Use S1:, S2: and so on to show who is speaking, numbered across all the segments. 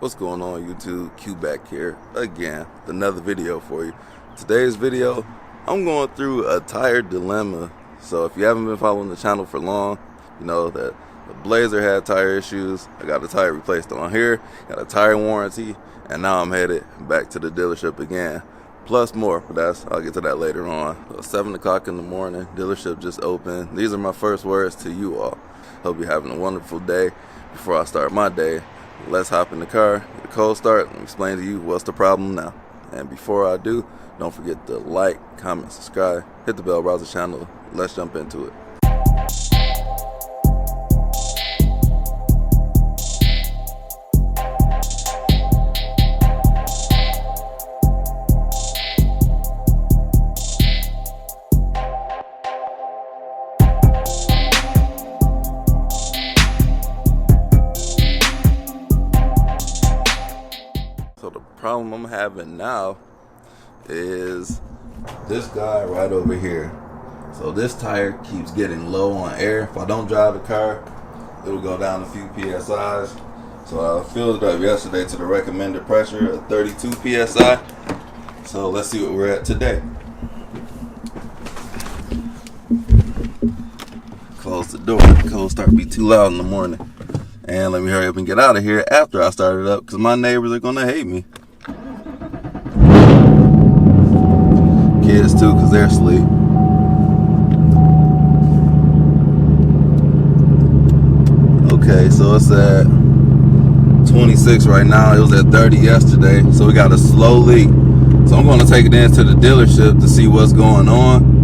S1: What's going on YouTube? Q back here again with another video for you. Today's video, I'm going through a tire dilemma. So if you haven't been following the channel for long, you know that the Blazer had tire issues. I got a tire replaced on here, got a tire warranty, and now I'm headed back to the dealership again. Plus more, but I'll get to that later on. So 7 o'clock in the morning, dealership just opened. These are my first words to you all. Hope you're having a wonderful day. Before I start my day, let's hop in the car, get a cold start, and explain to you what's the problem now. And before I do, don't forget to like, comment, subscribe, hit the bell, browse the channel. Let's jump into it. So the problem I'm having now is this guy right over here. So this tire keeps getting low on air. If I don't drive the car, it'll go down a few PSIs. So I filled it up yesterday to the recommended pressure of 32 PSI. So let's see what we're at today. Close the door. The cold start be too loud in the morning. And let me hurry up and get out of here after I start it up, because my neighbors are gonna hate me. Kids too, because they're asleep. Okay, so it's at 26 right now. It was at 30 yesterday, so we got a slow leak. So I'm gonna take it into the dealership to see what's going on.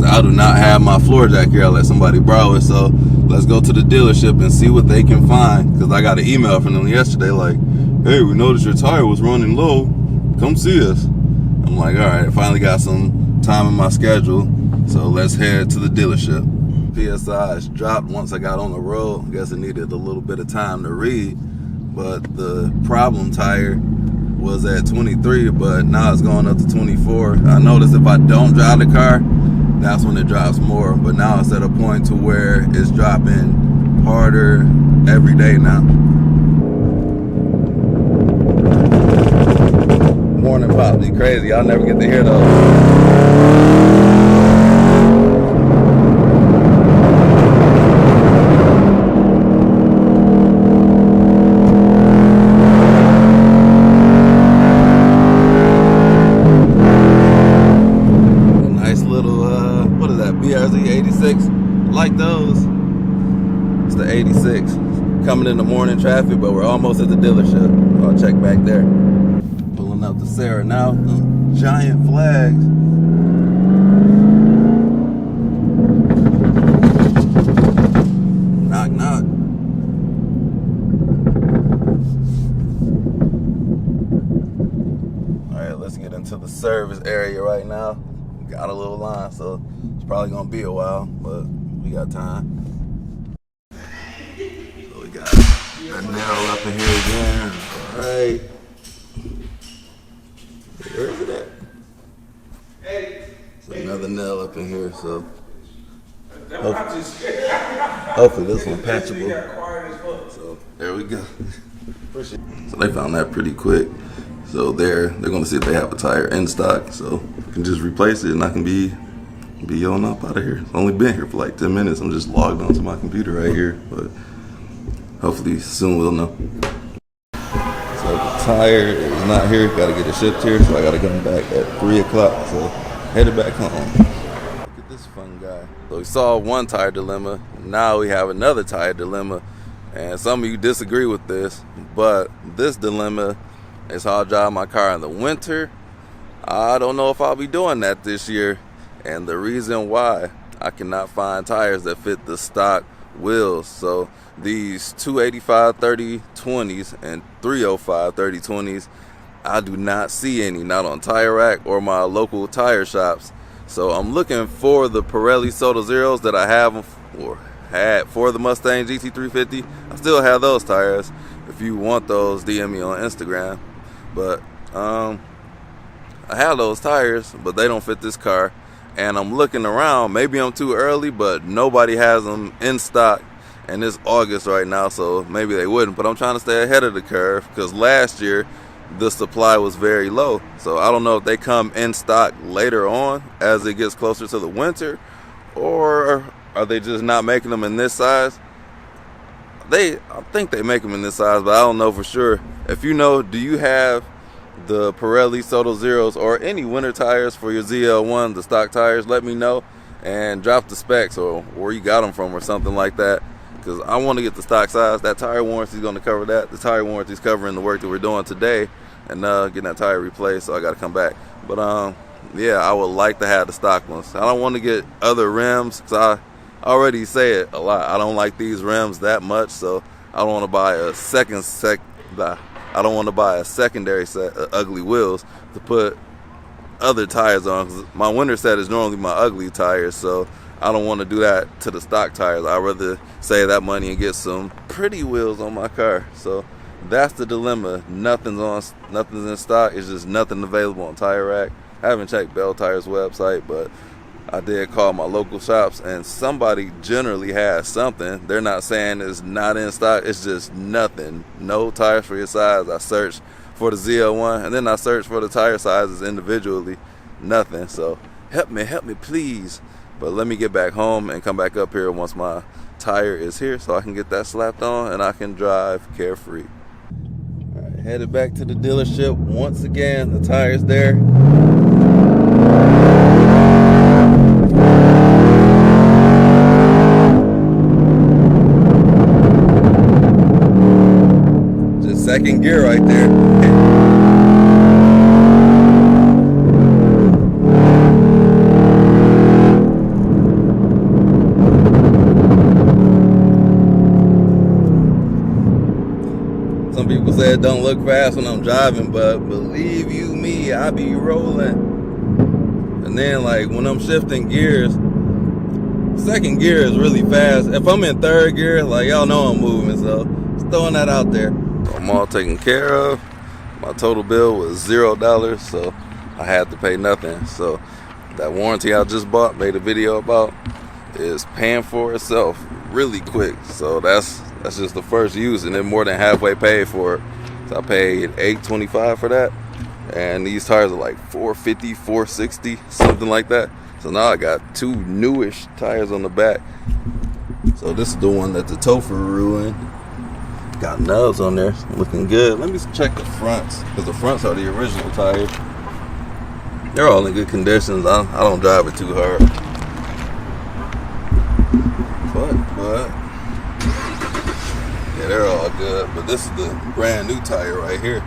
S1: I do not have my floor jack here. I let somebody borrow it, so let's go to the dealership and see what they can find, because I got an email from them yesterday like, hey, we noticed your tire was running low, come see us. I'm like, all right, I finally got some time in my schedule, so let's head to the dealership. PSI is dropped once I got on the road. I guess it needed a little bit of time to read, but the problem tire was at 23, but now it's going up to 24. I noticed if I don't drive the car, that's when it drops more, but now it's at a point to where it's dropping harder every day now. Morning pop be crazy. Y'all never get to hear those. Like those. It's the 86 coming in the morning traffic, but we're almost at the dealership. I'll check back there. Pulling up to Sarah now. Giant flags. Knock knock. Alright, let's get into the service area right now. Got a little line, so it's probably gonna be a while, but we got time. So we got that nail up in here again. Alright. Where is it at? There's another nail up in here, so hopefully this one patchable. So there we go. So they found that pretty quick. So they're gonna see if they have a tire in stock, so I can just replace it and I can be on up out of here. It's only been here for like 10 minutes. I'm just logged onto my computer right here, but hopefully soon we'll know. So the tire is not here. Gotta get it shipped here, so I gotta come back at 3 o'clock. So headed back home. Look at this fun guy. So we saw one tire dilemma. Now we have another tire dilemma, and some of you disagree with this, but this dilemma is how I drive my car in the winter. I don't know if I'll be doing that this year. And the reason why, I cannot find tires that fit the stock wheels. So these 285 30/20s and 305 30/20s, I do not see any, not on Tire Rack or my local tire shops. So I'm looking for the Pirelli Soda Zeros that I have or had for the Mustang GT350. I still have those tires. If you want those, DM me on Instagram. But I have those tires, but they don't fit this car. And I'm looking around, maybe I'm too early, but nobody has them in stock and it's August right now, so maybe they wouldn't, but I'm trying to stay ahead of the curve because last year the supply was very low. So I don't know if they come in stock later on as it gets closer to the winter, or are they just not making them in this size? I think they make them in this size, but I don't know for sure. If you know, do you have the Pirelli Soto Zeros or any winter tires for your ZL1, the stock tires? Let me know and drop the specs or where you got them from or something like that, because I want to get the stock size. That tire warranty is going to cover that. The tire warranty is covering the work that we're doing today and getting that tire replaced, so I got to come back. But yeah, I would like to have the stock ones. I don't want to get other rims because I already say it a lot. I don't like these rims that much, so I don't want to buy a I don't want to buy a secondary set of ugly wheels to put other tires on, because my winter set is normally my ugly tires, so I don't want to do that to the stock tires. I'd rather save that money and get some pretty wheels on my car. So that's the dilemma. Nothing's in stock. It's just nothing available on Tire Rack. I haven't checked Bell Tire's website, but I did call my local shops, and somebody generally has something. They're not saying it's not in stock. It's just nothing. No tires for your size. I searched for the ZL1, and then I searched for the tire sizes individually. Nothing. So help me please. But let me get back home and come back up here once my tire is here, so I can get that slapped on and I can drive carefree. All right, headed back to the dealership once again. The tire's there. Second gear right there. Some people say it don't look fast when I'm driving, but believe you me, I be rolling. And then like when I'm shifting gears, second gear is really fast. If I'm in third gear, like y'all know I'm moving, so just throwing that out there. I'm all taken care of. My total bill was $0, so I had to pay nothing. So that warranty I just bought, made a video about, is paying for itself really quick. So that's just the first use, and then more than halfway paid for it. So I paid $825 for that, and these tires are like $450, $460, something like that. So now I got two newish tires on the back. So this is the one that the Topher ruined. Got nubs on there, looking good. Let me check the fronts, because the fronts are the original tires. They're all in good conditions. I don't drive it too hard. But yeah, they're all good. But this is the brand new tire right here.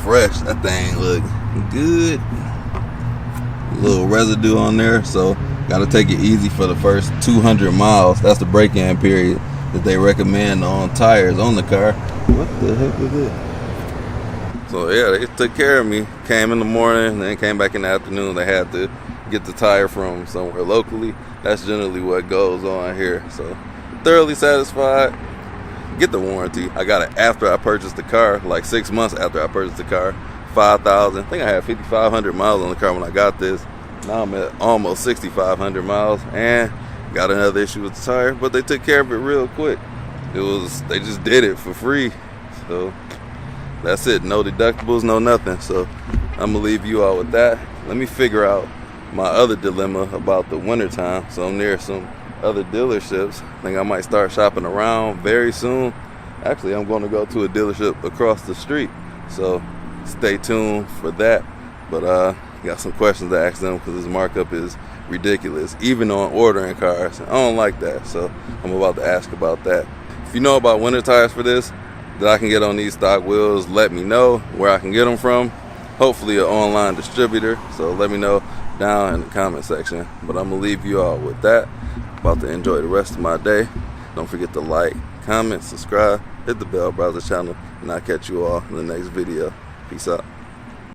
S1: Fresh. That thing look good. A little residue on there, so gotta take it easy for the first 200 miles. That's the break-in period that they recommend on tires on the car. What the heck is this? So yeah, they took care of me. Came in the morning, then came back in the afternoon. They had to get the tire from somewhere locally. That's generally what goes on here. So thoroughly satisfied. Get the warranty. I got it after I purchased the car, like 6 months after I purchased the car. 5,000. I think I had 5,500 miles on the car when I got this. Now I'm at almost 6,500 miles, and got another issue with the tire, but they took care of it real quick. They just did it for free. So that's it. No deductibles, no nothing. So I'm gonna leave you all with that. Let me figure out my other dilemma about the winter time. So I'm near some other dealerships. I think I might start shopping around very soon. Actually, I'm going to go to a dealership across the street. So stay tuned for that. But got some questions to ask them, because this markup is ridiculous, even on ordering cars. I don't like that, so I'm about to ask about that. If you know about winter tires for this that I can get on these stock wheels, let me know where I can get them from. Hopefully an online distributor, so let me know down in the comment section. But I'm gonna leave you all with that. About to enjoy the rest of my day. Don't forget to like, comment, subscribe, hit the bell, browser channel, and I'll catch you all in the next video. Peace out.